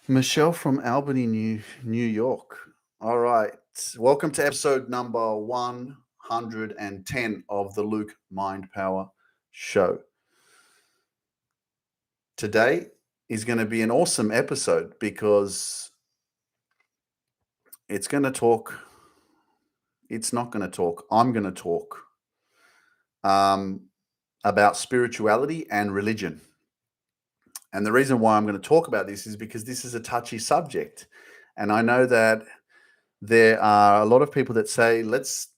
Michelle from Albany, New York. All right. Welcome to episode number 110 of the Luke Mind Power Show. Today is going to be an awesome episode because it's going to talk, it's not going to talk, I'm going to talk um, about spirituality and religion. And the reason why I'm going to talk about this is because this is a touchy subject. And I know that there are a lot of people that say let's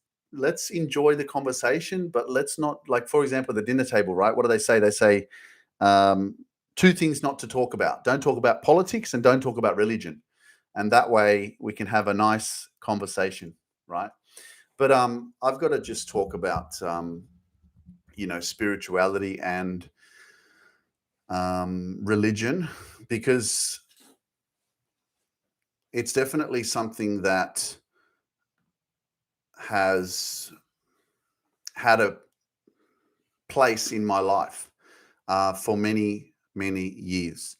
enjoy the conversation, but let's not, like, for example, the dinner table, right? What do they say? They say um, two things not to talk about: don't talk about politics and don't talk about religion, and that way we can have a nice conversation, right? But I've got to just talk about spirituality and religion, because it's definitely something that has had a place in my life for many, many years.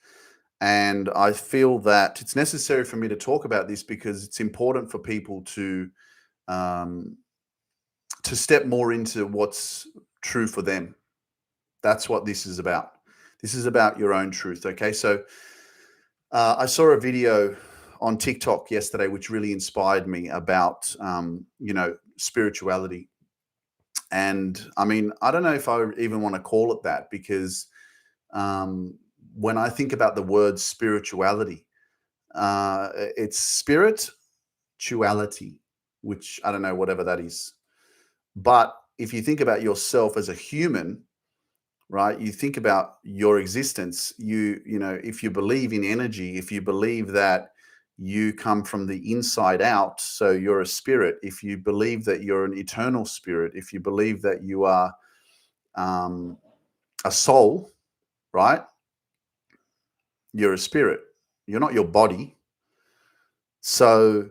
And I feel that it's necessary for me to talk about this because it's important for people um, to step more into what's true for them. That's what this is about. This is about your own truth. Okay. So I saw a video on TikTok yesterday, which really inspired me about, spirituality. And I mean, I don't know if I even want to call it that, because um, when I think about the word spirituality, it's spirituality, which I don't know, whatever that is. But if you think about yourself as a human, right, you think about your existence, if you believe in energy, if you believe that you come from the inside out, so you're a spirit, if you believe that you're an eternal spirit, if you believe that you are um, a soul, right? You're a spirit. You're not your body. So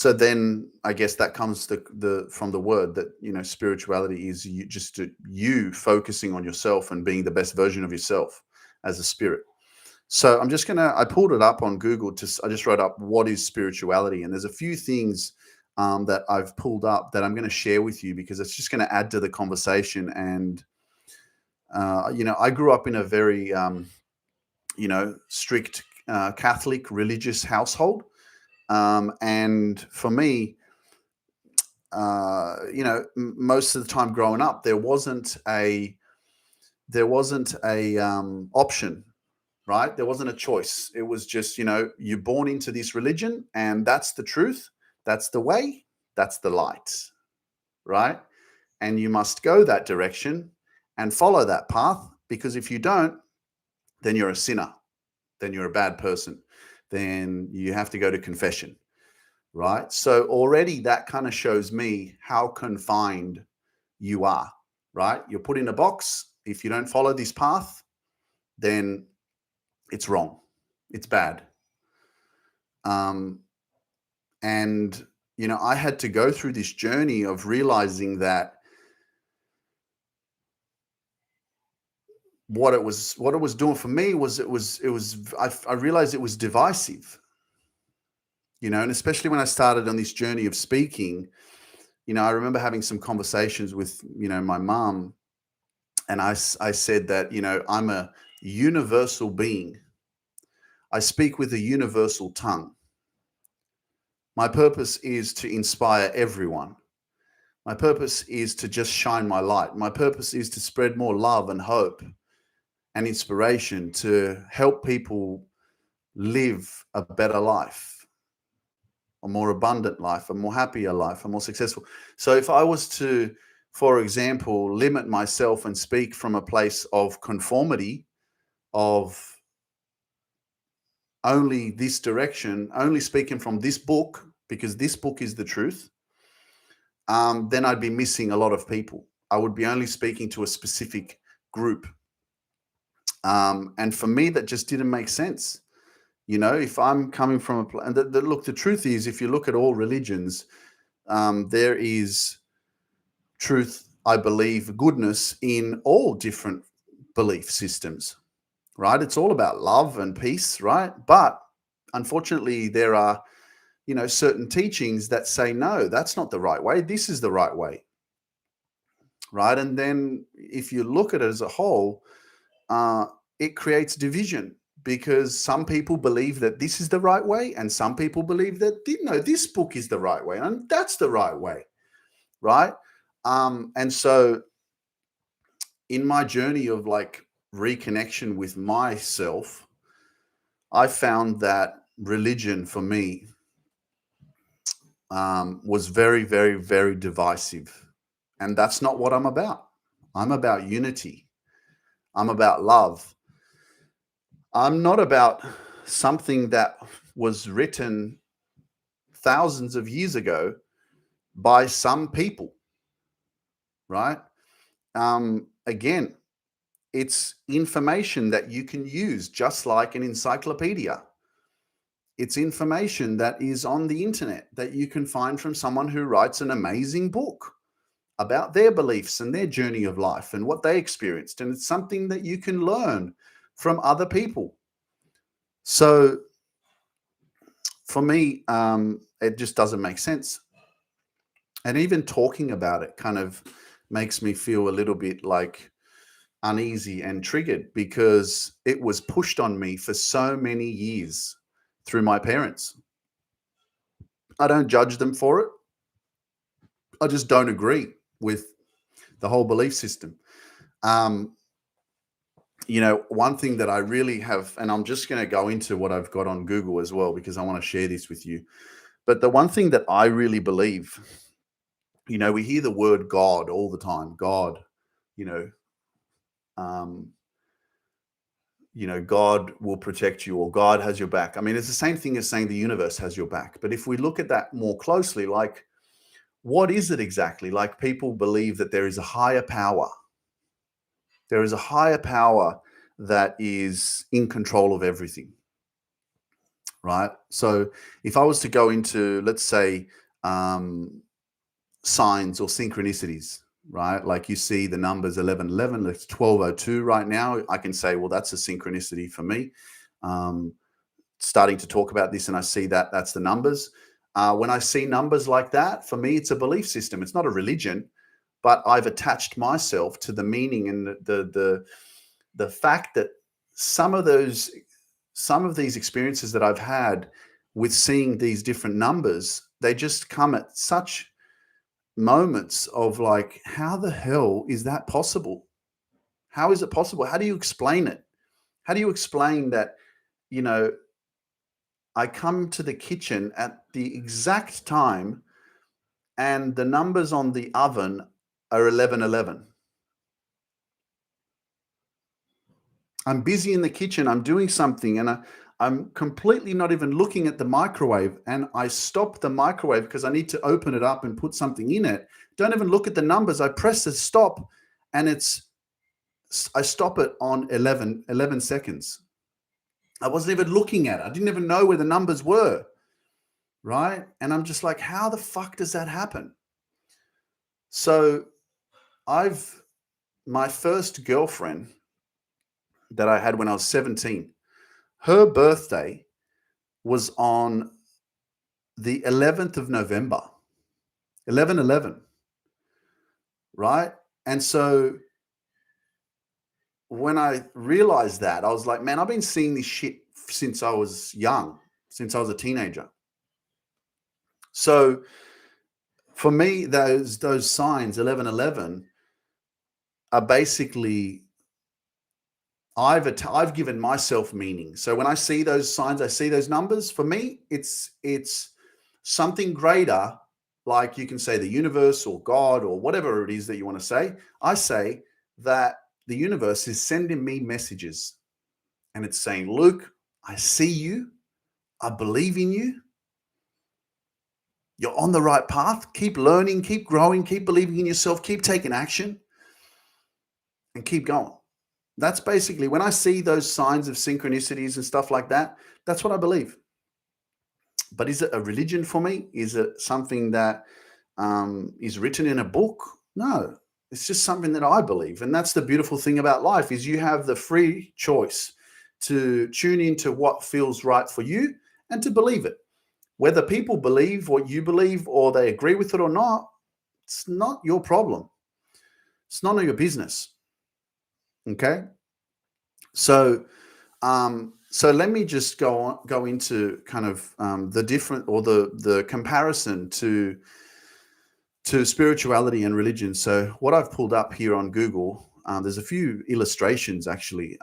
then I guess that comes the from the word that, spirituality is you focusing on yourself and being the best version of yourself as a spirit. So I pulled it up on Google. I just wrote up what is spirituality, and there's a few things that I've pulled up that I'm going to share with you because it's just going to add to the conversation. And I grew up in a very strict Catholic religious household. And for me, most of the time growing up, there wasn't a option, right? There wasn't a choice. It was just, you're born into this religion, and that's the truth, that's the way, that's the light, right? And you must go that direction and follow that path, because if you don't, then you're a sinner, then you're a bad person, then you have to go to confession, right? So already that kind of shows me how confined you are, right? You're put in a box. If you don't follow this path, then it's wrong, it's bad. Um, and I had to go through this journey of realizing that what it was doing for me was I realized it was divisive, and especially when I started on this journey of speaking. I remember having some conversations with, my mom, and I said that, I'm a universal being. I speak with a universal tongue. My purpose is to inspire everyone. My purpose is to just shine my light. My purpose is to spread more love and hope and inspiration, to help people live a better life, a more abundant life, a more happier life, a more successful. So if I was to, for example, limit myself and speak from a place of conformity, of only this direction, only speaking from this book, because this book is the truth, then I'd be missing a lot of people. I would be only speaking to a specific group. And for me, that just didn't make sense. If I'm coming from and look, the truth is, if you look at all religions, there is truth, I believe, goodness in all different belief systems. right? It's all about love and peace, right? But unfortunately, there are, certain teachings that say, no, that's not the right way. This is the right way, right? And then if you look at it as a whole, uh, it creates division because some people believe that this is the right way, and some people believe that this book is the right way, and that's the right way, right? And so, in my journey of like reconnection with myself, I found that religion for me was very, very, very divisive, and that's not what I'm about. I'm about unity. I'm about love. I'm not about something that was written thousands of years ago by some people, right? Again, it's information that you can use just like an encyclopedia. It's information that is on the internet that you can find from someone who writes an amazing book about their beliefs and their journey of life and what they experienced. And it's something that you can learn from other people. So for me, it just doesn't make sense. And even talking about it kind of makes me feel a little bit like uneasy and triggered because it was pushed on me for so many years through my parents. I don't judge them for it. I just don't agree with the whole belief system. Um, one thing that I really have, and I'm just going to go into what I've got on Google as well, because I want to share this with you. But the one thing that I really believe, we hear the word God all the time. God, you know, um, God will protect you or God has your back. I mean, it's the same thing as saying the universe has your back. But if we look at that more closely, like, what is it exactly? Like, people believe that there is a higher power. There is a higher power that is in control of everything, right? So if I was to go into, let's say, signs or synchronicities, right? Like you see the numbers 1111, it's 1202 right now. I can say, well, that's a synchronicity for me. Starting to talk about this and I see that that's the numbers. When I see numbers like that, for me, it's a belief system. It's not a religion, but I've attached myself to the meaning and the fact that some of these experiences that I've had with seeing these different numbers, they just come at such moments of like, how the hell is that possible? How is it possible? How do you explain it? How do you explain that, you know, I come to the kitchen at the exact time and the numbers on the oven are 1111. I'm busy in the kitchen, I'm doing something, and I'm completely not even looking at the microwave. And I stop the microwave because I need to open it up and put something in it. Don't even look at the numbers. I press the stop, and I stop it on 11 seconds. I wasn't even looking at it. I didn't even know where the numbers were, right? And I'm just like, how the fuck does that happen? So my first girlfriend that I had when I was 17, her birthday was on the 11th of November, 11/11, right? And so when I realized that, I was like, man, I've been seeing this shit since I was young, since I was a teenager. So for me, those signs, 11/11, are basically, I've given myself meaning. So when I see those signs, I see those numbers. For me, it's something greater, like you can say the universe or God or whatever it is that you want to say. I say that the universe is sending me messages, and it's saying, Luke, I see you. I believe in you. You're on the right path. Keep learning, keep growing, keep believing in yourself, keep taking action, and keep going. That's basically, when I see those signs of synchronicities and stuff like that, that's what I believe. But is it a religion for me? Is it something that is written in a book? No, it's just something that I believe. And that's the beautiful thing about life, is you have the free choice to tune into what feels right for you and to believe it. Whether people believe what you believe or they agree with it or not, it's not your problem. It's none of your business. Okay. So let me just go into kind of the different, or the comparison to spirituality and religion. So what I've pulled up here on Google, there's a few illustrations, actually,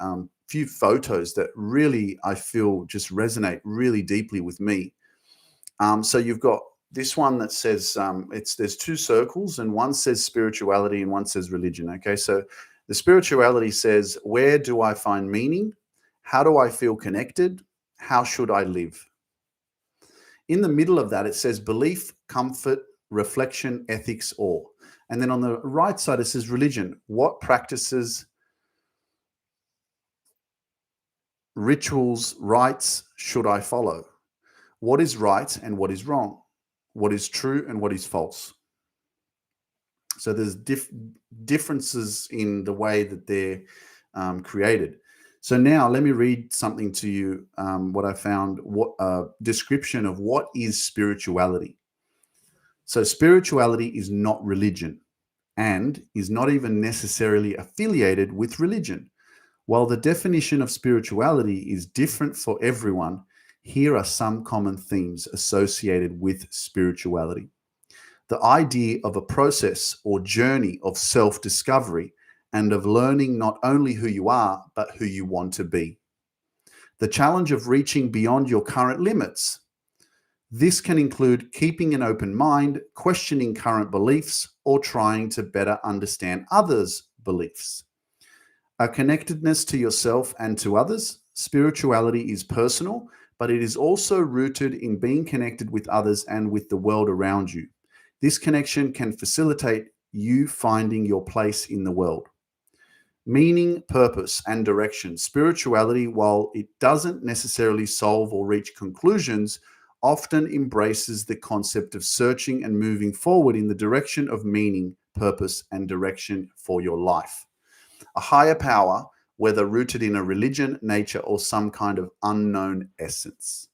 few photos that really I feel just resonate really deeply with me. So you've got this one that says there's two circles, and one says spirituality and one says religion. Okay, so the spirituality says, where do I find meaning? How do I feel connected? How should I live? In the middle of that, it says belief, comfort, reflection, ethics, awe. And then on the right side, it says religion. What practices, rituals, rites should I follow? What is right and what is wrong? What is true and what is false? So there's differences in the way that they're created. So now let me read something to you, what I found, what description of what is spirituality. So spirituality is not religion and is not even necessarily affiliated with religion. While the definition of spirituality is different for everyone, here are some common themes associated with spirituality. The idea of a process or journey of self-discovery and of learning not only who you are, but who you want to be. The challenge of reaching beyond your current limits. This can include keeping an open mind, questioning current beliefs, or trying to better understand others' beliefs. A connectedness to yourself and to others. Spirituality is personal, but it is also rooted in being connected with others and with the world around you. This connection can facilitate you finding your place in the world. Meaning, purpose, and direction. Spirituality, while it doesn't necessarily solve or reach conclusions, often embraces the concept of searching and moving forward in the direction of meaning, purpose, and direction for your life. A higher power, whether rooted in a religion, nature, or some kind of unknown essence.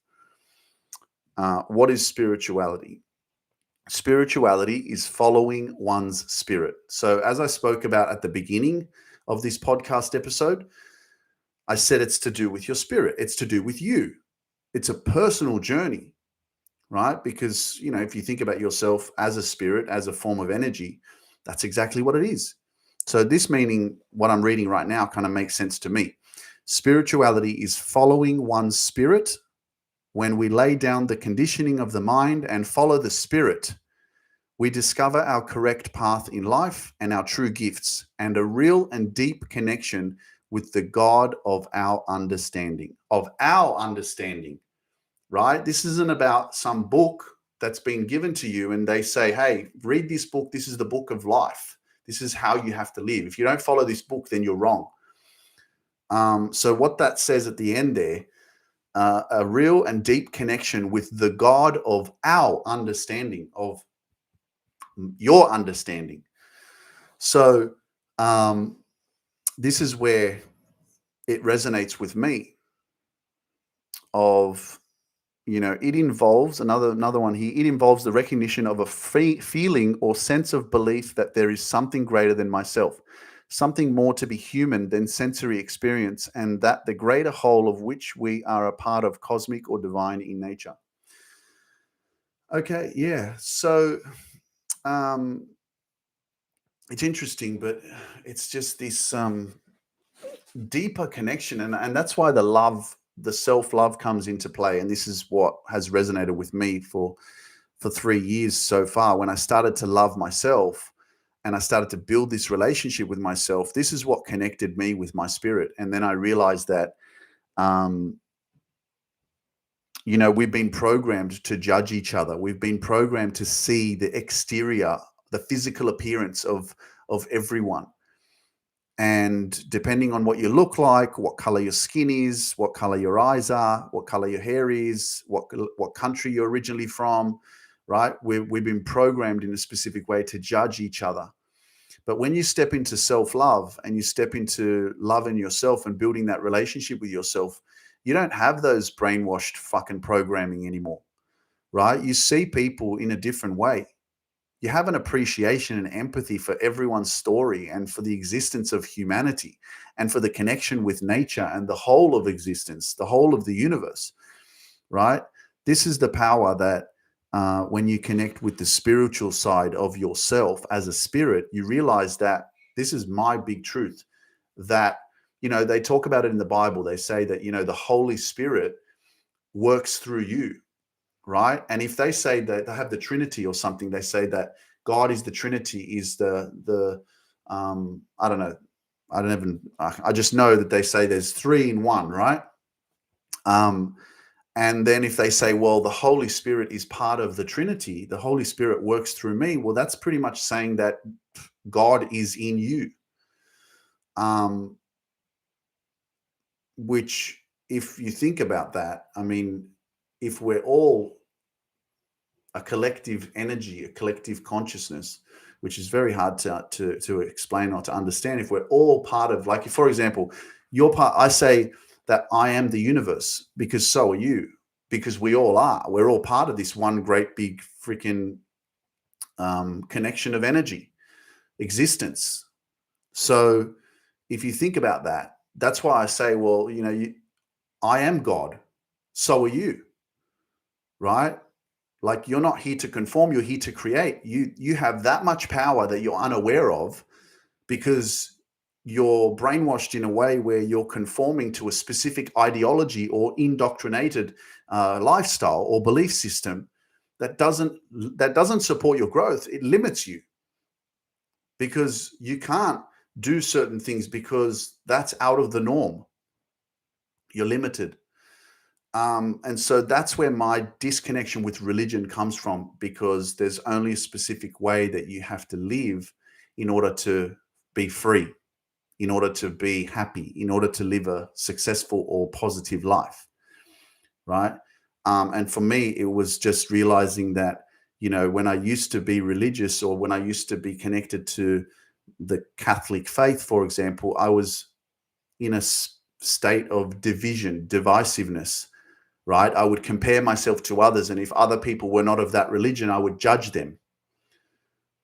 What is spirituality? Spirituality is following one's spirit. So as I spoke about at the beginning of this podcast episode, I said it's to do with your spirit. It's to do with you. It's a personal journey, right? Because, if you think about yourself as a spirit, as a form of energy, that's exactly what it is. So this meaning, what I'm reading right now, kind of makes sense to me. Spirituality is following one's spirit. When we lay down the conditioning of the mind and follow the spirit, we discover our correct path in life and our true gifts and a real and deep connection with the God of our understanding, right? This isn't about some book that's been given to you and they say, hey, read this book. This is the book of life. This is how you have to live. If you don't follow this book, then you're wrong. So what that says at the end there, a real and deep connection with the God of our understanding, of your understanding. So this is where it resonates with me of, it involves another one here. It involves the recognition of a feeling or sense of belief that there is something greater than myself, something more to be human than sensory experience, and that the greater whole of which we are a part of, cosmic or divine in nature. Okay, yeah. So it's interesting, but it's just this deeper connection, and that's why the self-love comes into play. And this is what has resonated with me for 3 years so far. When I started to love myself and I started to build this relationship with myself, this is what connected me with my spirit. And then I realized that we've been programmed to judge each other. We've been programmed to see the exterior, the physical appearance of everyone. And depending on what you look like, what color your skin is, what color your eyes are, what color your hair is, what country you're originally from, right? We've been programmed in a specific way to judge each other. But when you step into self-love and you step into loving yourself and building that relationship with yourself, you don't have those brainwashed fucking programming anymore, right? You see people in a different way. You have an appreciation and empathy for everyone's story and for the existence of humanity and for the connection with nature and the whole of existence, the whole of the universe, right? This is the power that when you connect with the spiritual side of yourself as a spirit, you realize that this is my big truth, that, they talk about it in the Bible. They say that, the Holy Spirit works through you, right? And if they say that they have the Trinity or something, they say that God is the Trinity, is I don't know. I just know that they say there's three in one, right? And then if they say, well, the Holy Spirit is part of the Trinity, the Holy Spirit works through me, well, that's pretty much saying that God is in you. Which, if you think about that, I mean, if we're all a collective energy, a collective consciousness, which is very hard to explain or to understand, if we're all part of, like, for example, you're part, I say that I am the universe because so are you, because we all are. We're all part of this one great big freaking connection of energy, existence. So if you think about that, that's why I say, well, I am God, so are you, right? Like, you're not here to conform, you're here to create. You have that much power that you're unaware of because you're brainwashed in a way where you're conforming to a specific ideology or indoctrinated lifestyle or belief system that doesn't support your growth. It limits you because you can't do certain things because that's out of the norm. You're limited. And so that's where my disconnection with religion comes from, because there's only a specific way that you have to live in order to be free, in order to be happy, in order to live a successful or positive life, right? And for me, it was just realizing that, when I used to be religious, or when I used to be connected to the Catholic faith, for example, I was in a state of division, divisiveness, right? I would compare myself to others. And if other people were not of that religion, I would judge them,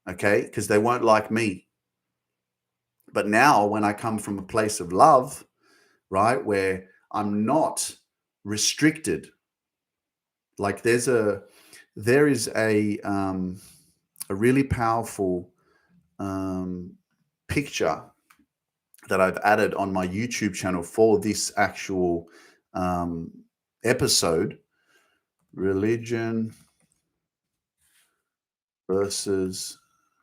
okay? Because they weren't like me. But now, when I come from a place of love, right, where I'm not restricted, like there is a really powerful picture that I've added on my YouTube channel for this actual episode: religion versus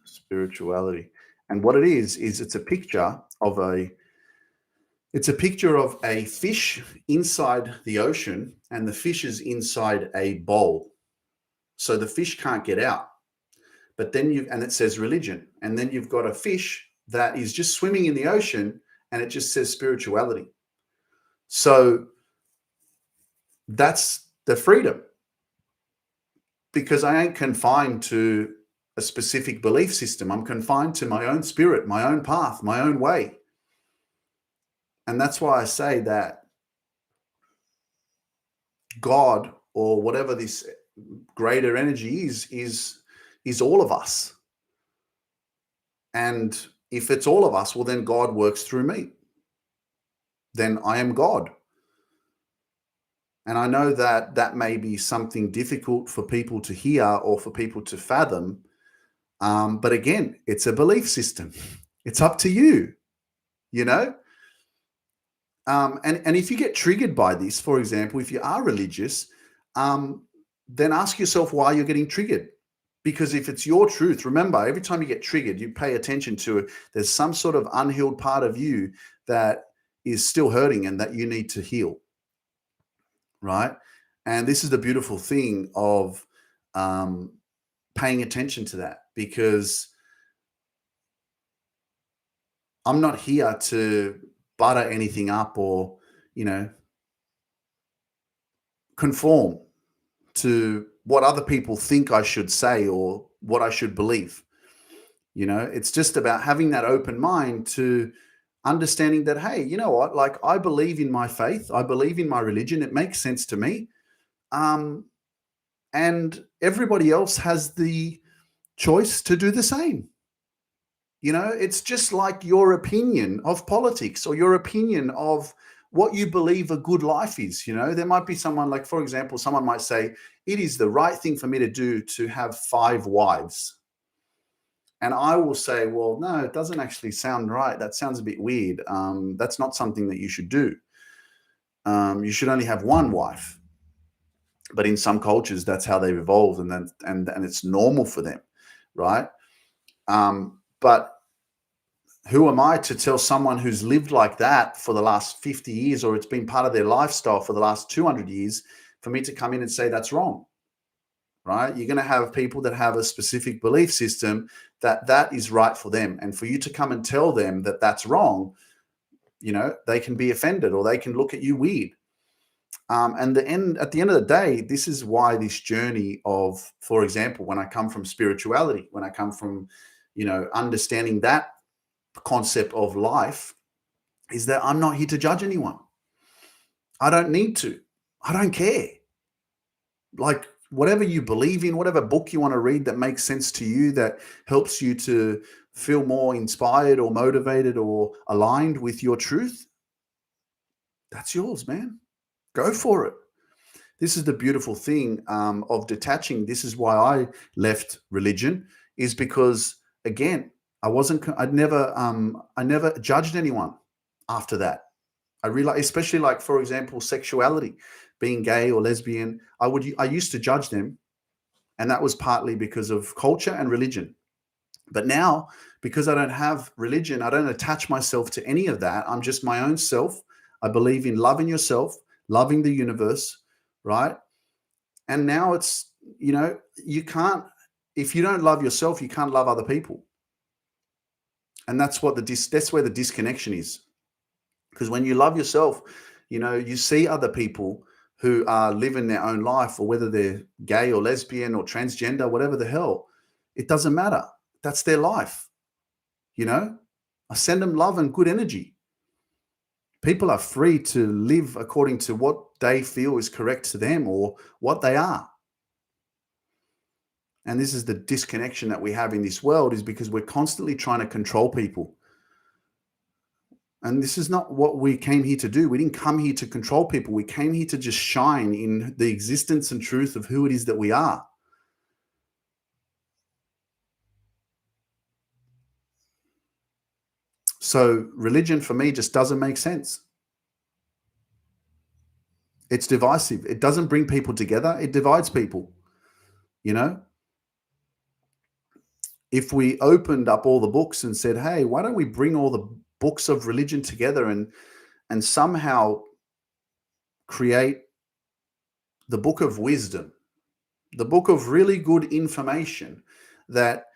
spirituality. And what it is it's a picture of a fish inside the ocean, and the fish is inside a bowl. So the fish can't get out. But then and it says religion. And then you've got a fish that is just swimming in the ocean, and it just says spirituality. So that's the freedom, because I ain't confined to a specific belief system. I'm confined to my own spirit, my own path, my own way. And that's why I say that God, or whatever this greater energy is all of us. And if it's all of us, well, then God works through me. Then I am God. And I know that that may be something difficult for people to hear or for people to fathom. But again, it's a belief system. It's up to you, you know? And if you get triggered by this, for example, if you are religious, then ask yourself why you're getting triggered. Because if it's your truth, remember, every time you get triggered, you pay attention to it. There's some sort of unhealed part of you that is still hurting and that you need to heal, right? And this is the beautiful thing of paying attention to that, because I'm not here to butter anything up or, conform to what other people think I should say or what I should believe. It's just about having that open mind to understanding that, hey, you know what? Like, I believe in my faith. I believe in my religion. It makes sense to me. Um, and everybody else has the choice to do the same. It's just like your opinion of politics or your opinion of what you believe a good life is. There might be someone, like, for example, someone might say, it is the right thing for me to do to have 5 wives. And I will say, well, no, it doesn't actually sound right. That sounds a bit weird. That's not something that you should do. You should only have 1 wife. But in some cultures, that's how they've evolved, and it's normal for them, right? But who am I to tell someone who's lived like that for the last 50 years, or it's been part of their lifestyle for the last 200 years, for me to come in and say that's wrong, right? You're going to have people that have a specific belief system that is right for them. And for you to come and tell them that that's wrong, they can be offended, or they can look at you weird. At the end of the day, this is why this journey of, for example, when I come from spirituality, when I come from, understanding that concept of life, is that I'm not here to judge anyone. I don't need to. I don't care. Like, whatever you believe in, whatever book you want to read that makes sense to you, that helps you to feel more inspired or motivated or aligned with your truth, that's yours, man. Go for it. This is the beautiful thing of detaching. This is why I left religion, is because, again, I never judged anyone after that. I realized, especially, like, for example, sexuality, being gay or lesbian, I used to judge them, and that was partly because of culture and religion. But now, because I don't have religion, I don't attach myself to any of that. I'm just my own self. I believe in loving yourself, loving the universe, right? And now it's, you can't, if you don't love yourself, you can't love other people. And that's where the disconnection is. Because when you love yourself, you see other people who are living their own life, or whether they're gay or lesbian or transgender, whatever the hell, it doesn't matter. That's their life. I send them love and good energy. People are free to live according to what they feel is correct to them, or what they are. And this is the disconnection that we have in this world, is because we're constantly trying to control people. And this is not what we came here to do. We didn't come here to control people. We came here to just shine in the existence and truth of who it is that we are. So religion for me just doesn't make sense. It's divisive. It doesn't bring people together. It divides people. If we opened up all the books and said, hey, why don't we bring all the books of religion together and somehow create the book of wisdom, the book of really good information that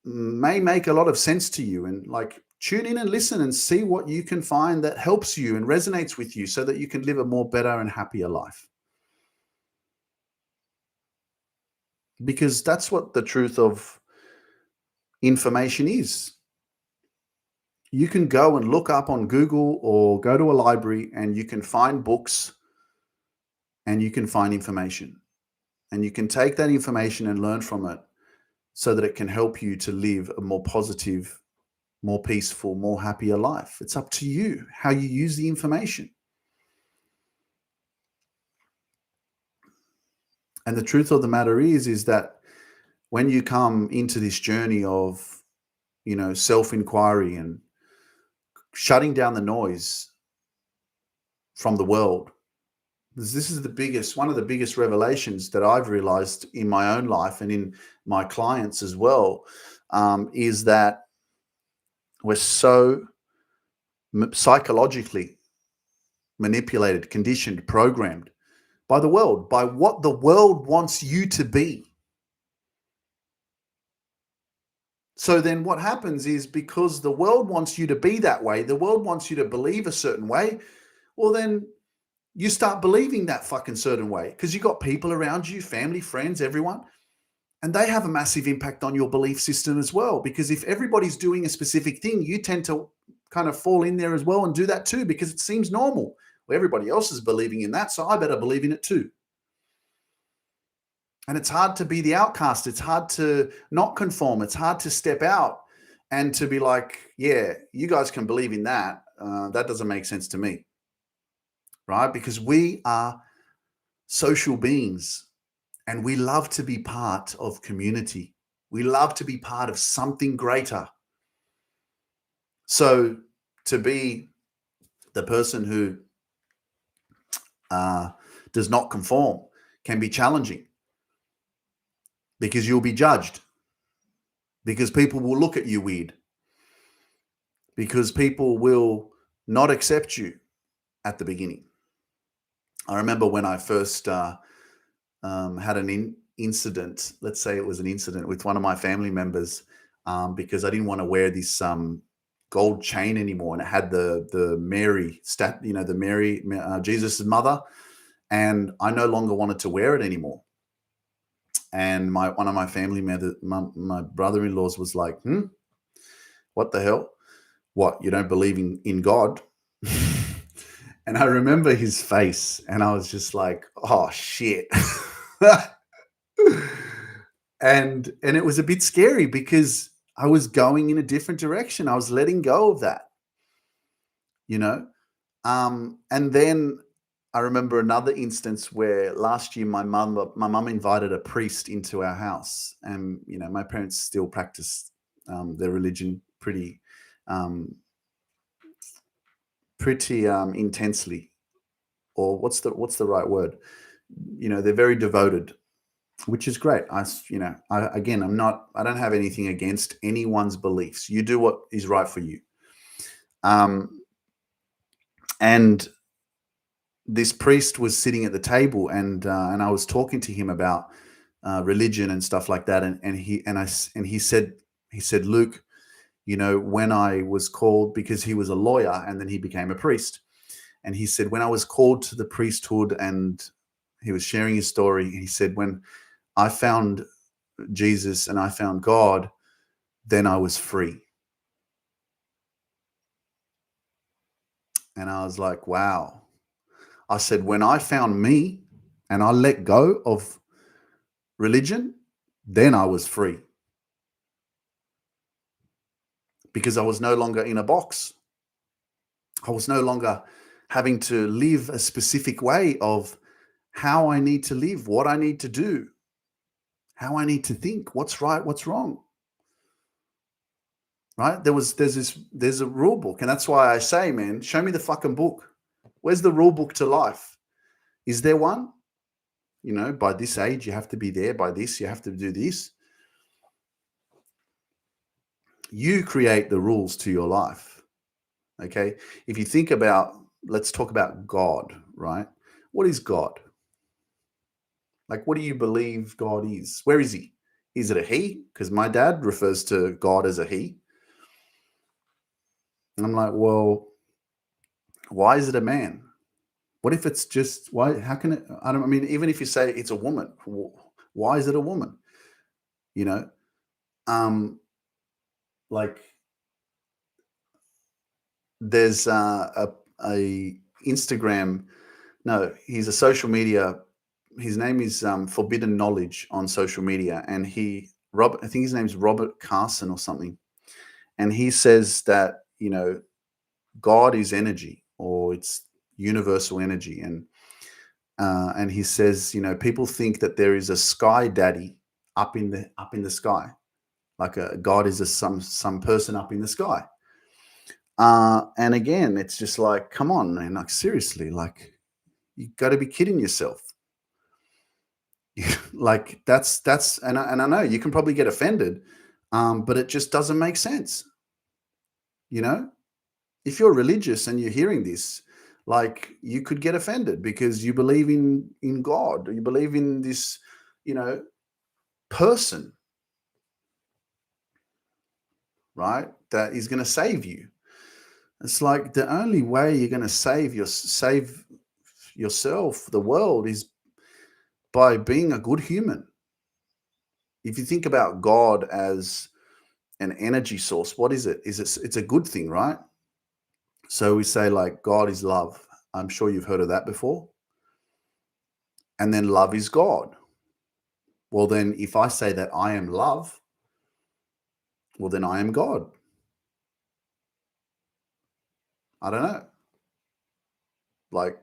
may make a lot of sense to you, and, like, tune in and listen and see what you can find that helps you and resonates with you, so that you can live a more better and happier life. Because that's what the truth of information is. You can go and look up on Google or go to a library, and you can find books and you can find information, and you can take that information and learn from it, so that it can help you to live a more positive, more peaceful, more happier life. It's up to you how you use the information. And the truth of the matter is that when you come into this journey of, self-inquiry and shutting down the noise from the world, this is one of the biggest revelations that I've realized in my own life and in my clients as well, is that we're so psychologically manipulated, conditioned, programmed by the world, by what the world wants you to be. So then what happens is, because the world wants you to be that way, the world wants you to believe a certain way, well, then you start believing that fucking certain way, because you got people around you, family, friends, everyone, And they have a massive impact on your belief system as well, because if everybody's doing a specific thing, you tend to kind of fall in there as well and do that too, because it seems normal. Well, everybody else is believing in that, so I better believe in it too. And it's hard to be the outcast. It's hard to not conform. It's hard to step out and to be like, yeah, you guys can believe in that. That doesn't make sense to me, right? Because we are social beings and we love to be part of community. We love to be part of something greater. So to be the person who does not conform can be challenging, because you'll be judged, because people will look at you weird, because people will not accept you at the beginning. I remember when I first had an incident, let's say it was an incident with one of my family members, because I didn't want to wear this gold chain anymore, and it had the Mary the Mary, Jesus' mother, and I no longer wanted to wear it anymore. And one of my family members, my brother-in-laws, was like, what the hell? What, you don't believe in God? And I remember his face, and I was just like, oh shit. and it was a bit scary, because I was going in a different direction. I was letting go of that, and then I remember another instance where last year my mum invited a priest into our house, and my parents still practice their religion pretty intensely, or what's the right word? They're very devoted, which is great. I don't have anything against anyone's beliefs. You do what is right for you. And this priest was sitting at the table, and I was talking to him about religion and stuff like that, and he said, Luke, when I was called, because he was a lawyer and then he became a priest, and he said, when I was called to the priesthood, and he was sharing his story, he said, when I found Jesus and I found God, then I was free. And I was like, wow. I said, when I found me and I let go of religion, then I was free. Because I was no longer in a box. I was no longer having to live a specific way of how I need to live, what I need to do, how I need to think, what's right, what's wrong. Right? There's a rule book. And that's why I say, man, show me the fucking book. Where's the rule book to life? Is there one? By this age, you have to be there. By this, you have to do this. You create the rules to your life. Okay? If you think about, let's talk about God, right? What is God? Like, what do you believe God is? Where is he? Is it a he? Because my dad refers to God as a he. And I'm like, well, why is it a man? What if it's just, why? How can it? Even if you say it's a woman, why is it a woman? Like, there's a Instagram. No, he's a social media. His name is Forbidden Knowledge on social media, and I think his name's Robert Carson or something, and he says that God is energy, or it's universal energy, and he says people think that there is a sky daddy up in the sky, like a God is some person up in the sky. And again, it's just like, come on, man, like seriously, like you got to be kidding yourself. Like that's and I know you can probably get offended, but it just doesn't make sense. If you're religious and you're hearing this, like you could get offended because you believe in God, or you believe in this, person, right? That is going to save you. It's like the only way you're going to save yourself, the world, is by being a good human. if you think about God as an energy source, what is it? It's a good thing, right? So we say like God is love. I'm sure you've heard of that before. And then love is God. Well, then if I say that I am love, well, then I am God. I don't know. Like,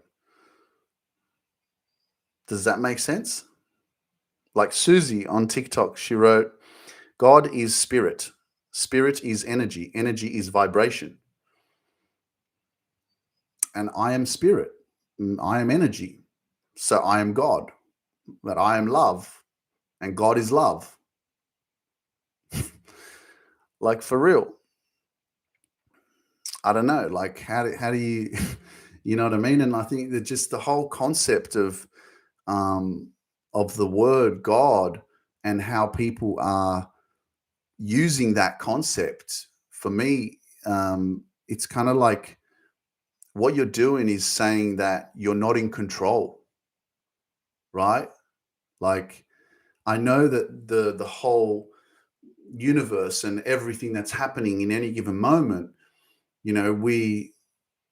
does that make sense? Like Susie on TikTok, she wrote, God is spirit. Spirit is energy. Energy is vibration. And I am spirit. I am energy. So I am God. But I am love. And God is love. Like for real. I don't know. Like how do you you know what I mean? And I think that just the whole concept of the word God and how people are using that concept, for me, it's kind of like what you're doing is saying that you're not in control, right? Like I know that the whole universe and everything that's happening in any given moment, you know,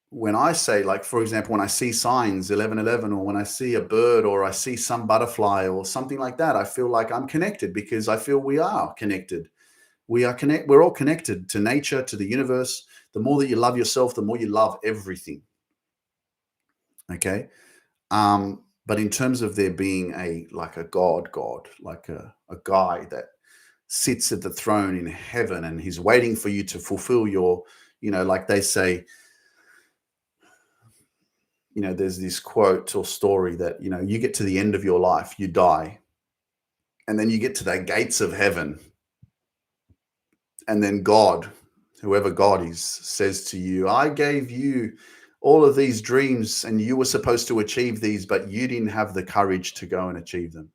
when I say, like, for example, when I see signs 1111, or when I see a bird or I see some butterfly or something like that, I feel like I'm connected because I feel we are connected. We're all connected to nature, to the universe. The more that you love yourself, the more you love everything. Okay. But in terms of there being like a god, like a guy that sits at the throne in heaven and he's waiting for you to fulfill your, like they say, there's this quote or story that, you get to the end of your life, you die, and then you get to the gates of heaven. And then God, whoever God is, says to you, I gave you all of these dreams and you were supposed to achieve these, but you didn't have the courage to go and achieve them.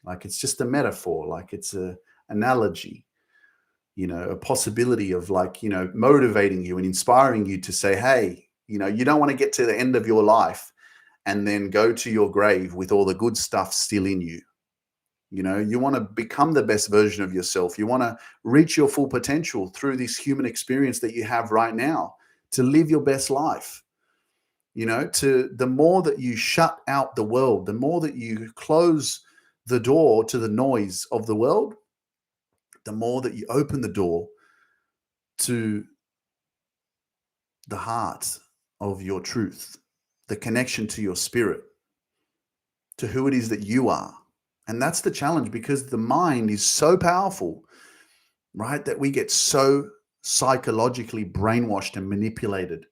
Like it's just a metaphor, like it's a analogy, a possibility of like, motivating you and inspiring you to say, hey, you don't want to get to the end of your life and then go to your grave with all the good stuff still in you. You want to become the best version of yourself. You want to reach your full potential through this human experience that you have right now to live your best life. To the more that you shut out the world, the more that you close the door to the noise of the world, the more that you open the door to the heart of your truth, the connection to your spirit, to who it is that you are. And that's the challenge, because the mind is so powerful, right, that we get so psychologically brainwashed and manipulated.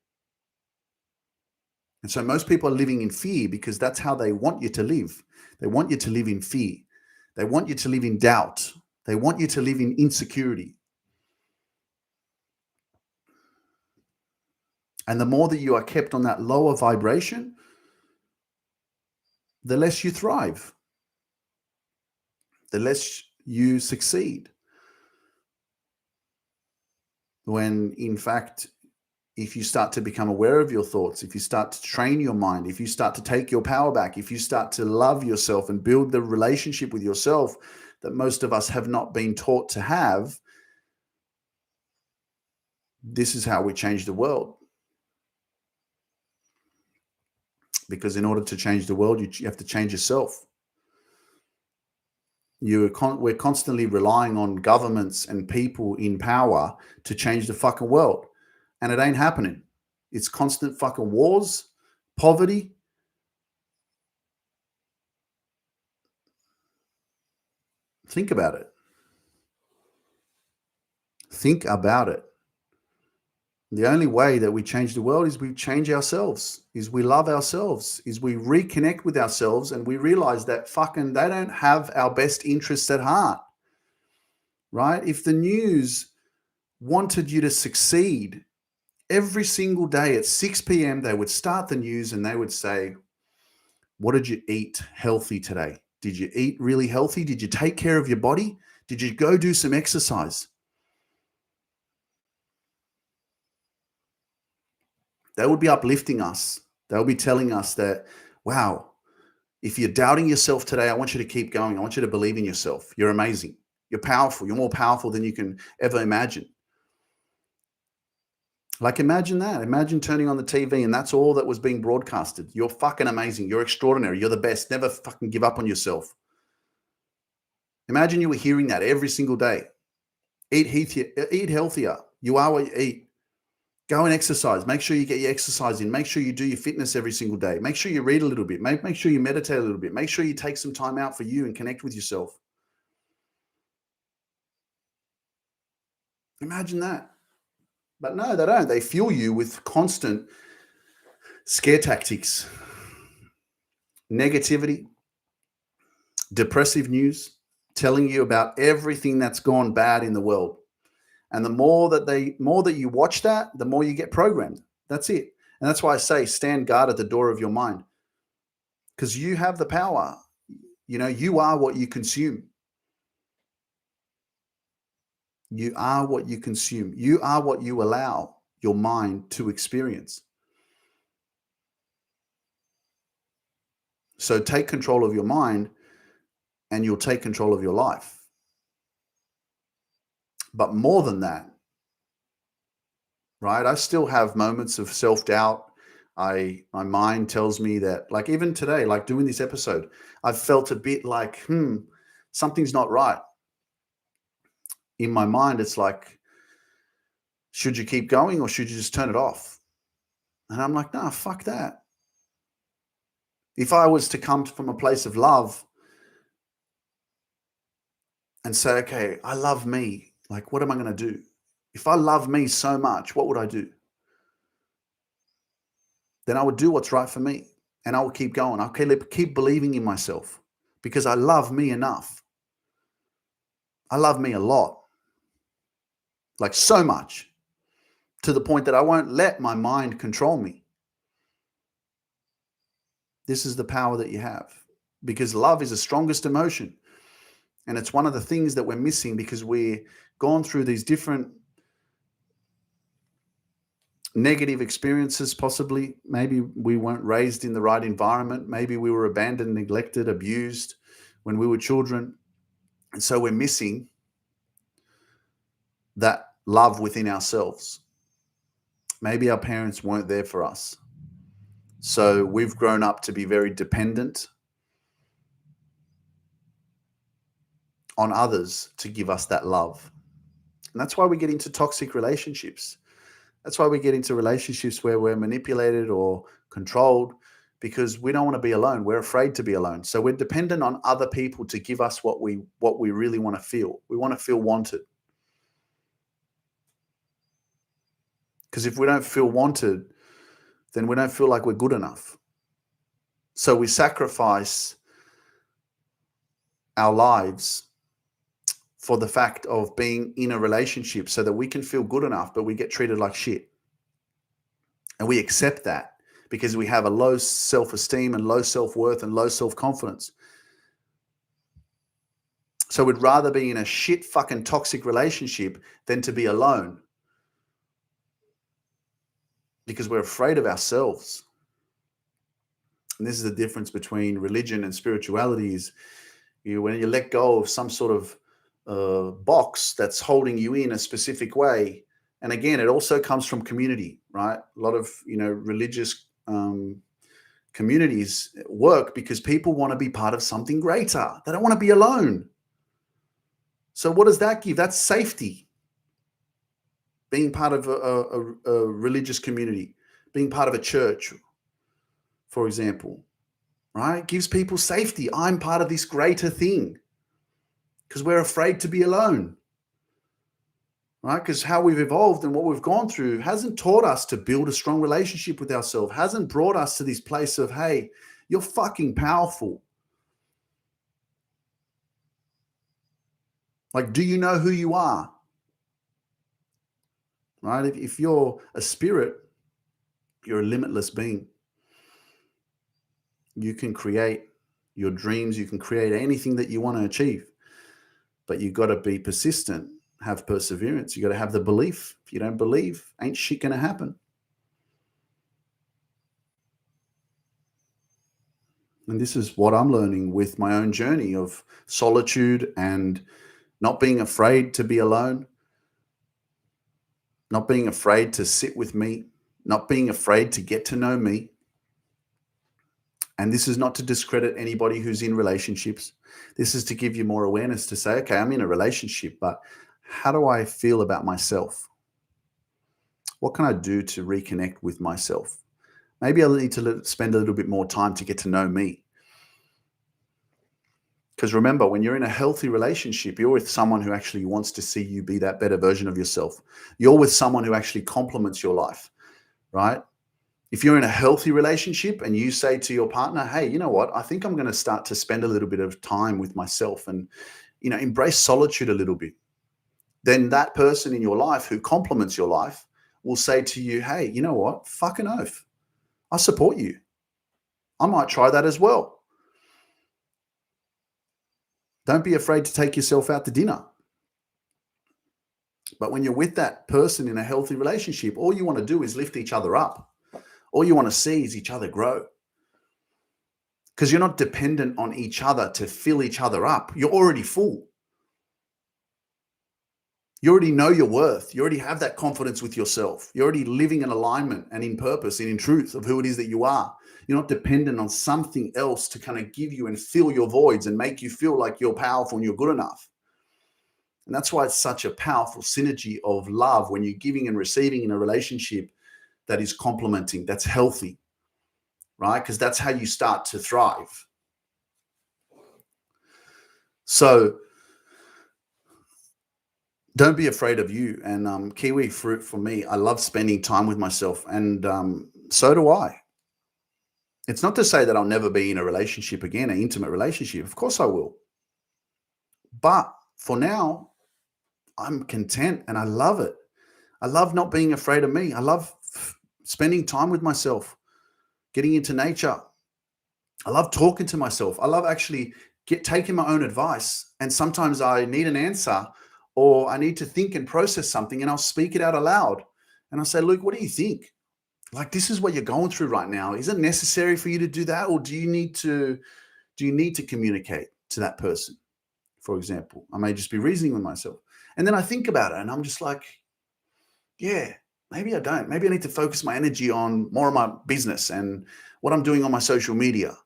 And so most people are living in fear because that's how they want you to live. They want you to live in fear. They want you to live in doubt. They want you to live in insecurity. And the more that you are kept on that lower vibration, the less you thrive, the less you succeed. When in fact, if you start to become aware of your thoughts, if you start to train your mind, if you start to take your power back, if you start to love yourself and build the relationship with yourself that most of us have not been taught to have, this is how we change the world. Because in order to change the world, you have to change yourself. We're constantly relying on governments and people in power to change the fucking world. And it ain't happening. It's constant fucking wars, poverty. Think about it. Think about it. The only way that we change the world is we change ourselves, is we love ourselves, is we reconnect with ourselves and we realize that fucking they don't have our best interests at heart, right? If the news wanted you to succeed, every single day at 6 p.m., they would start the news and they would say, what did you eat healthy today? Did you eat really healthy? Did you take care of your body? Did you go do some exercise? They would be uplifting us. They'll be telling us that, wow, If you're doubting yourself today, I want you to keep going. I want you to believe in yourself. You're amazing. You're powerful. You're more powerful than you can ever imagine. Like, imagine that. Imagine turning on the TV and that's all that was being broadcasted. You're fucking amazing. You're extraordinary. You're the best. Never fucking give up on yourself. Imagine you were hearing that every single day. Eat healthier. You are what you eat. Go and exercise. Make sure you get your exercise in. Make sure you do your fitness every single day. Make sure you read a little bit. Make sure you meditate a little bit. Make sure you take some time out for you and connect with yourself. Imagine that. But no, they don't. They fuel you with constant scare tactics, negativity, depressive news, telling you about everything that's gone bad in the world. And the more that you watch that, the more you get programmed. That's it. And that's why I say stand guard at the door of your mind, because you have the power. You are what you consume. You are what you consume. You are what you allow your mind to experience. So take control of your mind and you'll take control of your life. But more than that, right? I still have moments of self-doubt. My mind tells me that, like even today, like doing this episode, I've felt a bit like, something's not right. In my mind, it's like, should you keep going or should you just turn it off? And I'm like, nah, fuck that. If I was to come from a place of love and say, okay, I love me, like, what am I going to do? If I love me so much, what would I do? Then I would do what's right for me and I will keep going. I'll keep believing in myself because I love me enough. I love me a lot, like so much, to the point that I won't let my mind control me. This is the power that you have, because love is the strongest emotion. And it's one of the things that we're missing because we're gone through these different negative experiences, possibly. Maybe we weren't raised in the right environment. Maybe we were abandoned, neglected, abused when we were children. And so we're missing that love within ourselves. Maybe our parents weren't there for us. So we've grown up to be very dependent on others to give us that love. And that's why we get into toxic relationships. That's why we get into relationships where we're manipulated or controlled, because we don't want to be alone. We're afraid to be alone. So we're dependent on other people to give us what we really want to feel. We want to feel wanted. Because if we don't feel wanted, then we don't feel like we're good enough. So we sacrifice our lives for the fact of being in a relationship so that we can feel good enough, but we get treated like shit. And we accept that because we have a low self-esteem and low self-worth and low self-confidence. So we'd rather be in a shit fucking toxic relationship than to be alone, because we're afraid of ourselves. And this is the difference between religion and spirituality is when you let go of some sort of box that's holding you in a specific way. And again, it also comes from community, right? A lot of, religious communities work because people want to be part of something greater. They don't want to be alone. So what does that give? That's safety. Being part of a religious community, being part of a church, for example, right? Gives people safety. I'm part of this greater thing, because we're afraid to be alone, right? Because how we've evolved and what we've gone through hasn't taught us to build a strong relationship with ourselves, hasn't brought us to this place of, hey, you're fucking powerful. Like, do you know who you are? Right? If you're a spirit, you're a limitless being. You can create your dreams. You can create anything that you want to achieve, but you've got to be persistent, have perseverance. You got to have the belief. If you don't believe, ain't shit going to happen. And this is what I'm learning with my own journey of solitude and not being afraid to be alone, not being afraid to sit with me, not being afraid to get to know me. And this is not to discredit anybody who's in relationships. This is to give you more awareness to say, okay, I'm in a relationship, but how do I feel about myself? What can I do to reconnect with myself? Maybe I need to spend a little bit more time to get to know me. Because remember, when you're in a healthy relationship, you're with someone who actually wants to see you be that better version of yourself. You're with someone who actually complements your life, right? If you're in a healthy relationship and you say to your partner, hey, you know what? I think I'm going to start to spend a little bit of time with myself and, embrace solitude a little bit. Then that person in your life who complements your life will say to you, hey, you know what? Fucking oath. I support you. I might try that as well. Don't be afraid to take yourself out to dinner. But when you're with that person in a healthy relationship, all you want to do is lift each other up. All you want to see is each other grow. Because you're not dependent on each other to fill each other up. You're already full. You already know your worth. You already have that confidence with yourself. You're already living in alignment and in purpose and in truth of who it is that you are. You're not dependent on something else to kind of give you and fill your voids and make you feel like you're powerful and you're good enough. And that's why it's such a powerful synergy of love when you're giving and receiving in a relationship that is complementing, that's healthy, right? Because that's how you start to thrive. So don't be afraid of you. And kiwi fruit for me, I love spending time with myself, and so do I. It's not to say that I'll never be in a relationship again, an intimate relationship. Of course I will. But for now, I'm content and I love it. I love not being afraid of me. I love spending time with myself, getting into nature. I love talking to myself. I love actually taking my own advice. And sometimes I need an answer or I need to think and process something, and I'll speak it out aloud. And I'll say, Luke, what do you think? Like, this is what you're going through right now. Is it necessary for you to do that? Or do you need to communicate to that person? For example, I may just be reasoning with myself. And then I think about it and I'm just like, yeah, maybe I don't. Maybe I need to focus my energy on more of my business and what I'm doing on my social media.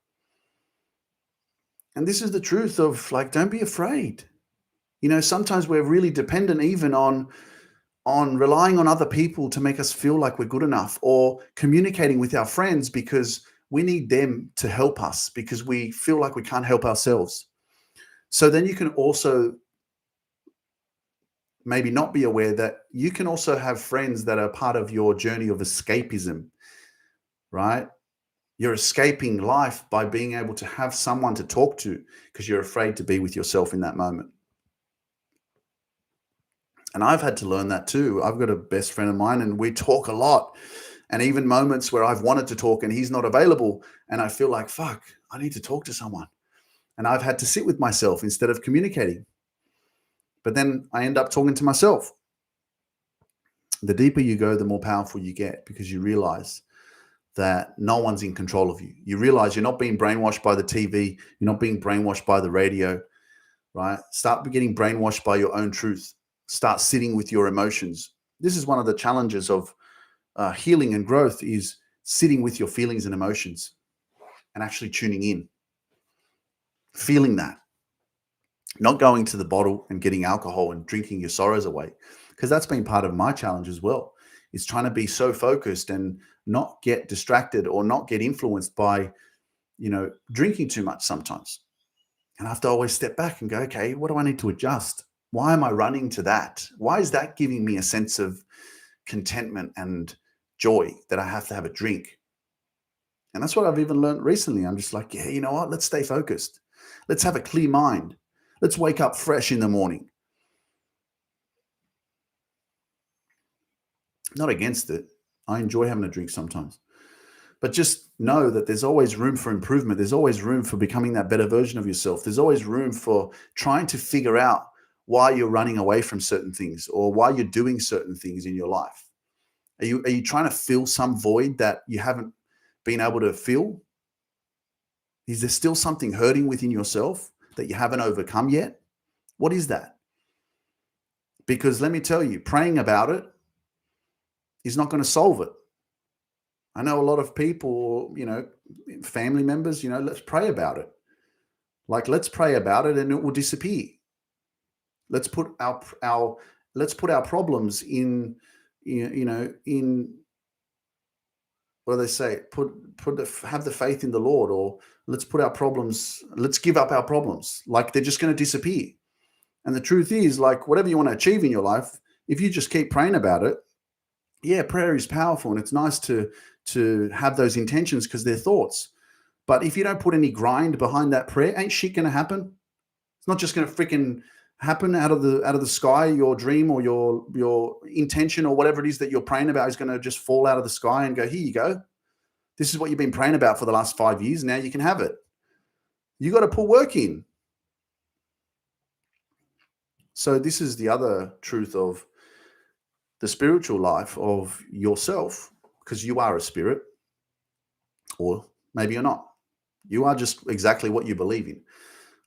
And this is the truth of, like, don't be afraid. Sometimes we're really dependent even on relying on other people to make us feel like we're good enough, or communicating with our friends because we need them to help us because we feel like we can't help ourselves. So then you can also maybe not be aware that you can also have friends that are part of your journey of escapism, right? You're escaping life by being able to have someone to talk to because you're afraid to be with yourself in that moment. And I've had to learn that too. I've got a best friend of mine and we talk a lot. And even moments where I've wanted to talk and he's not available, and I feel like, fuck, I need to talk to someone. And I've had to sit with myself instead of communicating. But then I end up talking to myself. The deeper you go, the more powerful you get, because you realize that no one's in control of you. You realize you're not being brainwashed by the TV. You're not being brainwashed by the radio, right? Start getting brainwashed by your own truth. Start sitting with your emotions. This is one of the challenges of healing and growth, is sitting with your feelings and emotions and actually tuning in, feeling that, not going to the bottle and getting alcohol and drinking your sorrows away, because that's been part of my challenge as well, is trying to be so focused and not get distracted or not get influenced by, drinking too much sometimes. And I have to always step back and go, okay, what do I need to adjust? Why am I running to that? Why is that giving me a sense of contentment and joy that I have to have a drink? And that's what I've even learned recently. I'm just like, yeah, you know what? Let's stay focused. Let's have a clear mind. Let's wake up fresh in the morning. Not against it. I enjoy having a drink sometimes. But just know that there's always room for improvement. There's always room for becoming that better version of yourself. There's always room for trying to figure out why you're running away from certain things or why you're doing certain things in your life. Are you trying to fill some void that you haven't been able to fill? Is there still something hurting within yourself that you haven't overcome yet? What is that? Because let me tell you, praying about it is not going to solve it. I know a lot of people, family members, let's pray about it. Like, let's pray about it and it will disappear. Let's put our problems in what do they say? Have the faith in the Lord, or let's give up our problems. Like, they're just going to disappear. And the truth is, like, whatever you want to achieve in your life, if you just keep praying about it, yeah, prayer is powerful and it's nice to have those intentions because they're thoughts. But if you don't put any grind behind that prayer, ain't shit going to happen. It's not just going to freaking happen out of the sky. Your dream or your intention or whatever it is that you're praying about is going to just fall out of the sky and go, here you go. This is what you've been praying about for the last 5 years. Now you can have it. You got to put work in. So this is the other truth of the spiritual life of yourself, because you are a spirit, or maybe you're not. You are just exactly what you believe in.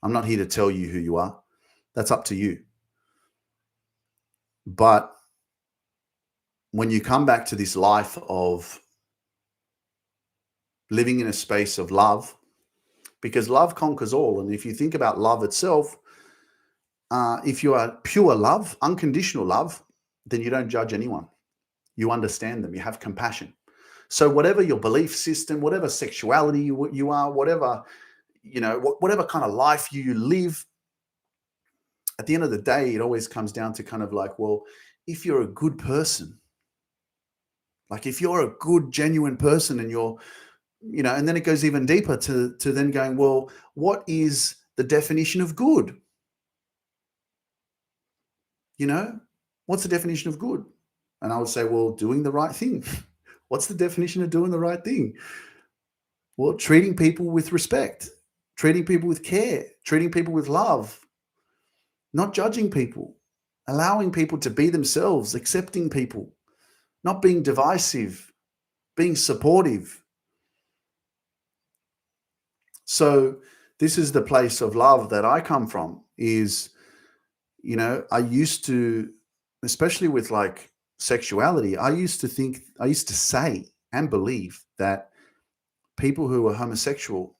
I'm not here to tell you who you are. That's up to you. But when you come back to this life of living in a space of love, because love conquers all. And if you think about love itself, if you are pure love, unconditional love, then you don't judge anyone. You understand them. You have compassion. So whatever your belief system, whatever sexuality you are, whatever, whatever kind of life you live, at the end of the day, it always comes down to kind of like, well, if you're a good person, like if you're a good, genuine person and you're, and then it goes even deeper to then going, well, what is the definition of good? What's the definition of good? And I would say, well, doing the right thing. What's the definition of doing the right thing? Well, treating people with respect, treating people with care, treating people with love, not judging people, allowing people to be themselves, accepting people, not being divisive, being supportive. So this is the place of love that I come from is, I used to, especially with like sexuality, I used to say and believe that people who were homosexual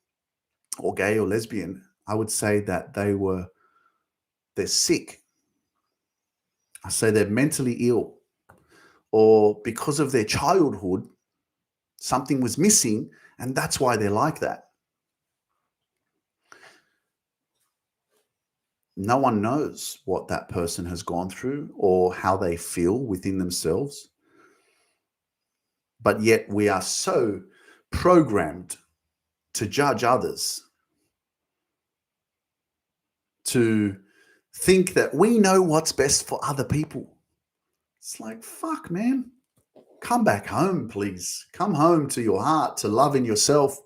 or gay or lesbian, I would say that they're sick. I say they're mentally ill, or because of their childhood, something was missing, and that's why they're like that. No one knows what that person has gone through or how they feel within themselves. But yet we are so programmed to judge others, to think that we know what's best for other people. It's like, fuck, man. Come back home, please. Come home to your heart, to loving yourself.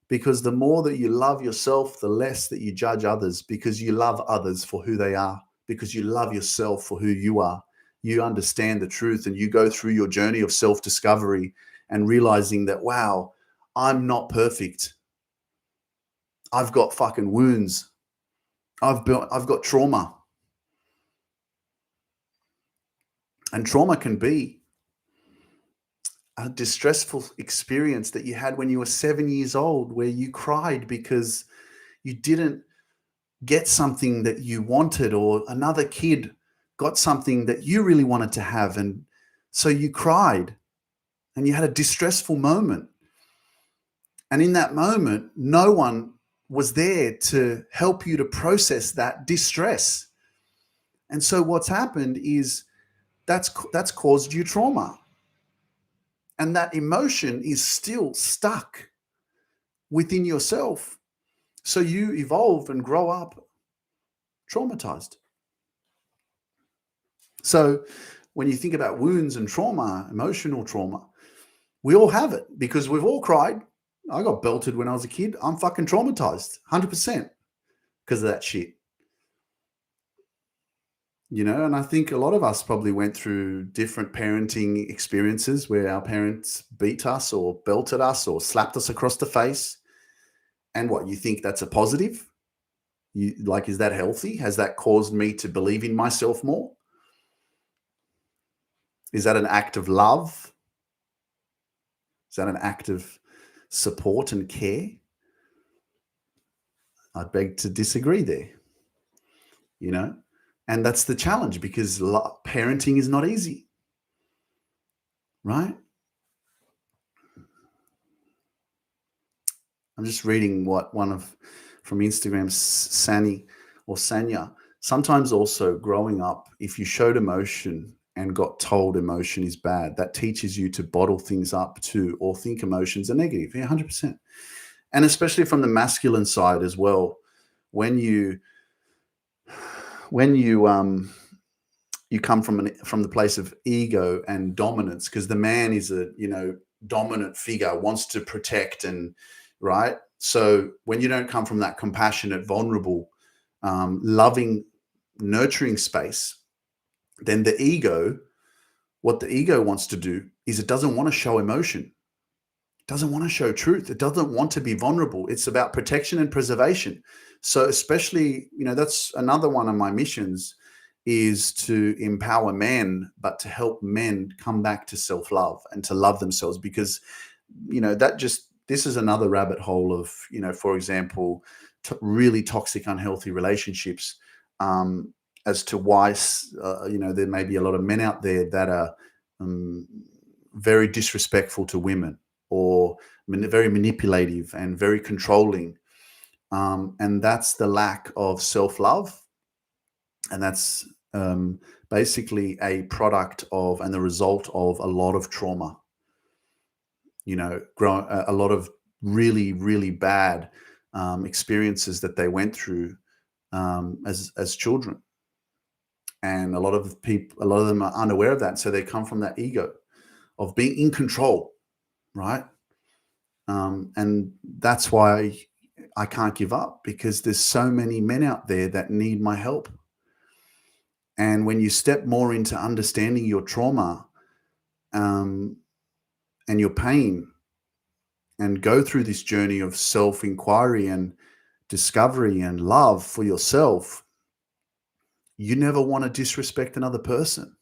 Because the more that you love yourself, the less that you judge others, because you love others for who they are, because you love yourself for who you are. You understand the truth and you go through your journey of self-discovery and realizing that, wow, I'm not perfect. I've got fucking wounds. I've got trauma. And trauma can be a distressful experience that you had when you were 7 years old, where you cried because you didn't get something that you wanted, or another kid got something that you really wanted to have. And so you cried and you had a distressful moment. And in that moment, no one was there to help you to process that distress. And so what's happened is that's caused you trauma. And that emotion is still stuck within yourself. So you evolve and grow up traumatized. So when you think about wounds and trauma, emotional trauma, we all have it because we've all cried. I got belted when I was a kid. I'm fucking traumatized, 100%, because of that shit. And I think a lot of us probably went through different parenting experiences where our parents beat us or belted us or slapped us across the face. And what, you think that's a positive? Is that healthy? Has that caused me to believe in myself more? Is that an act of love? Is that an act of support and care? I beg to disagree there, and that's the challenge, because parenting is not easy, right? I'm just reading what from Instagram, Sani or Sanya. Sometimes also growing up, if you showed emotion and got told emotion is bad, that teaches you to bottle things up too, or think emotions are negative. Yeah, 100%. And especially from the masculine side as well, when you you come from the place of ego and dominance, because the man is a dominant figure, wants to protect, and right. So when you don't come from that compassionate, vulnerable, loving, nurturing space, then what the ego wants to do is it doesn't want to show emotion. It doesn't want to show truth. It doesn't want to be vulnerable. It's about protection and preservation. So especially, that's another one of my missions, is to empower men, but to help men come back to self-love and to love themselves, because, this is another rabbit hole of, for example, really toxic, unhealthy relationships, as to why, there may be a lot of men out there that are very disrespectful to women, or very manipulative and very controlling. And that's the lack of self-love. And that's basically a product of and the result of a lot of trauma, a lot of really, really bad experiences that they went through as children. And a lot of them are unaware of that. So they come from that ego of being in control, right? And that's why I can't give up, because there's so many men out there that need my help. And when you step more into understanding your trauma and your pain, and go through this journey of self-inquiry and discovery and love for yourself, you never want to disrespect another person,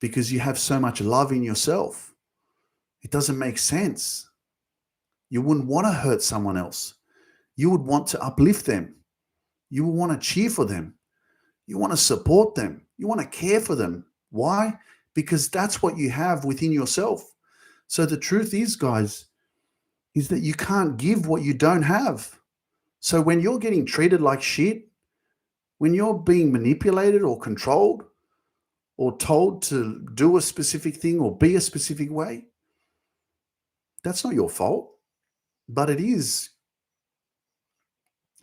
because you have so much love in yourself. It doesn't make sense. You wouldn't want to hurt someone else. You would want to uplift them. You would want to cheer for them. You want to support them. You want to care for them. Why? Because that's what you have within yourself. So the truth is, guys, is that you can't give what you don't have. So when you're getting treated like shit, when you're being manipulated or controlled or told to do a specific thing or be a specific way, that's not your fault. But it is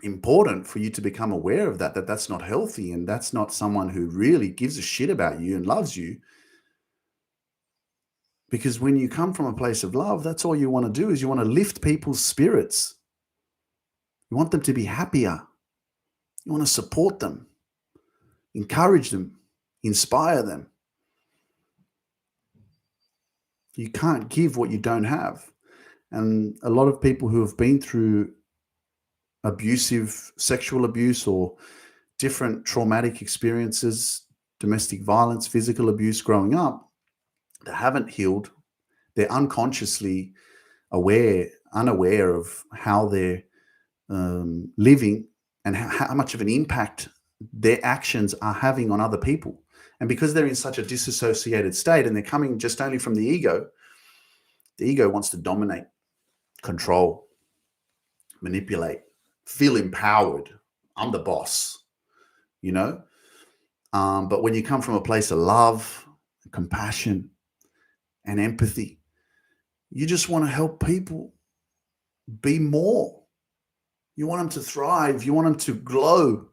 important for you to become aware of that that's not healthy, and that's not someone who really gives a shit about you and loves you. Because when you come from a place of love, that's all you want to do, is you want to lift people's spirits. You want them to be happier. You want to support them, encourage them, inspire them. You can't give what you don't have. And a lot of people who have been through abusive sexual abuse or different traumatic experiences, domestic violence, physical abuse growing up, they haven't healed. They're unconsciously unaware of how they're living and how much of an impact their actions are having on other people. And because they're in such a disassociated state and they're coming just only from the ego wants to dominate, control, manipulate, feel empowered. I'm the boss, But when you come from a place of love, compassion, and empathy, you just want to help people be more. You want them to thrive. You want them to glow.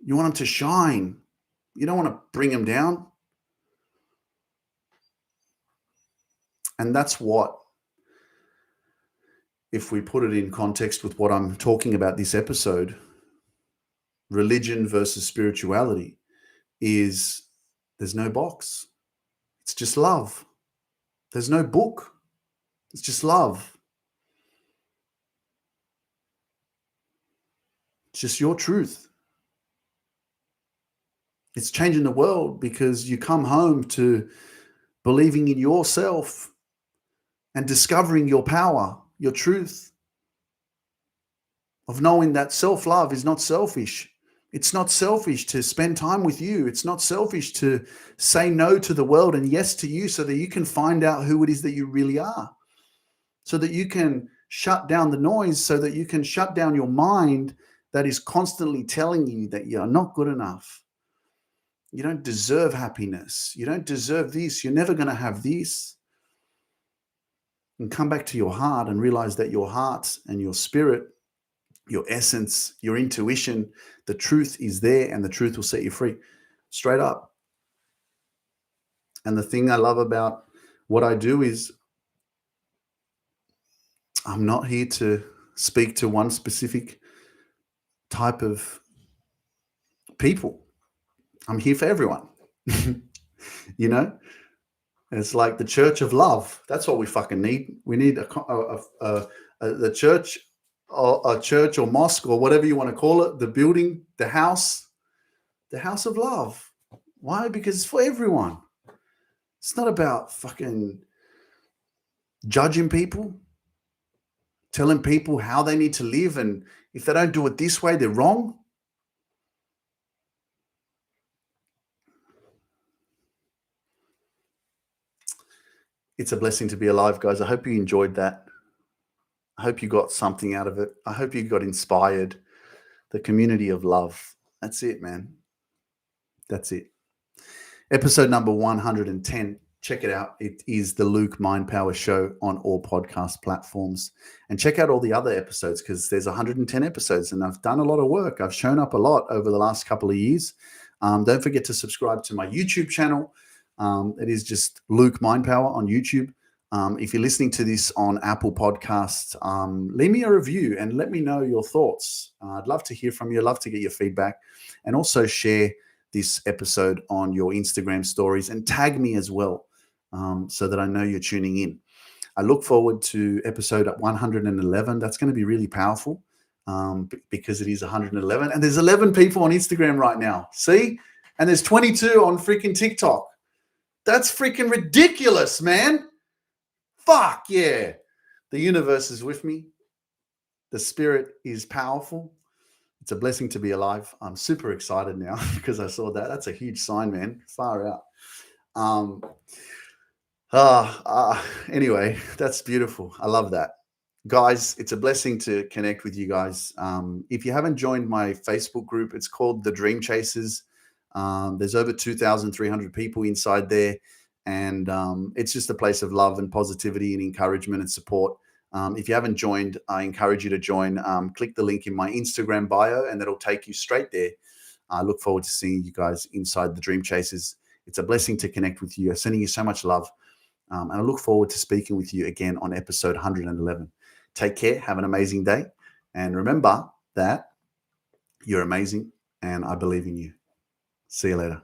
You want them to shine. You don't want to bring them down. And that's what, if we put it in context with what I'm talking about this episode, religion versus spirituality, is there's no box. It's just love. There's no book. It's just love. It's just your truth. It's changing the world because you come home to believing in yourself and discovering your power, your truth, of knowing that self-love is not selfish. It's not selfish to spend time with you. It's not selfish to say no to the world and yes to you so that you can find out who it is that you really are, so that you can shut down the noise, so that you can shut down your mind that is constantly telling you that you're not good enough. You don't deserve happiness. You don't deserve this. You're never going to have this. And come back to your heart and realize that your heart and your spirit, your essence, your intuition, the truth is there, and the truth will set you free. Straight up. And the thing I love about what I do is I'm not here to speak to one specific type of people. I'm here for everyone. You know, it's like the church of love. That's what we fucking need. We need the church, or a church or mosque or whatever you want to call it, the building, the house of love. Why? Because it's for everyone. It's not about fucking judging people, telling people how they need to live, and if they don't do it this way, they're wrong. It's a blessing to be alive, guys. I hope you enjoyed that. I hope you got something out of it. I hope you got inspired. The community of love. That's it, man. That's it. Episode number 110. Check it out. It is the Luke Mind Power Show on all podcast platforms. And check out all the other episodes, because there's 110 episodes and I've done a lot of work. I've shown up a lot over the last couple of years. Don't forget to subscribe to my YouTube channel. It is just Luke Mind Power on YouTube. If you're listening to this on Apple Podcasts, leave me a review and let me know your thoughts. I'd love to hear from you. I'd love to get your feedback, and also share this episode on your Instagram stories and tag me as well, so that I know you're tuning in. I look forward to episode 111. That's going to be really powerful, because it is 111, and there's 11 people on Instagram right now. See? And there's 22 on freaking TikTok. That's freaking ridiculous, man. Fuck yeah. The universe is with me. The spirit is powerful. It's a blessing to be alive. I'm super excited now because I saw that. That's a huge sign, man. Far out. Anyway, that's beautiful. I love that. Guys, it's a blessing to connect with you guys. If you haven't joined my Facebook group, it's called The Dream Chasers. There's over 2,300 people inside there. And it's just a place of love and positivity and encouragement and support. If you haven't joined, I encourage you to join. Click the link in my Instagram bio and that'll take you straight there. I look forward to seeing you guys inside the Dream Chasers. It's a blessing to connect with you. I'm sending you so much love. And I look forward to speaking with you again on episode 111. Take care. Have an amazing day. And remember that you're amazing and I believe in you. See you later.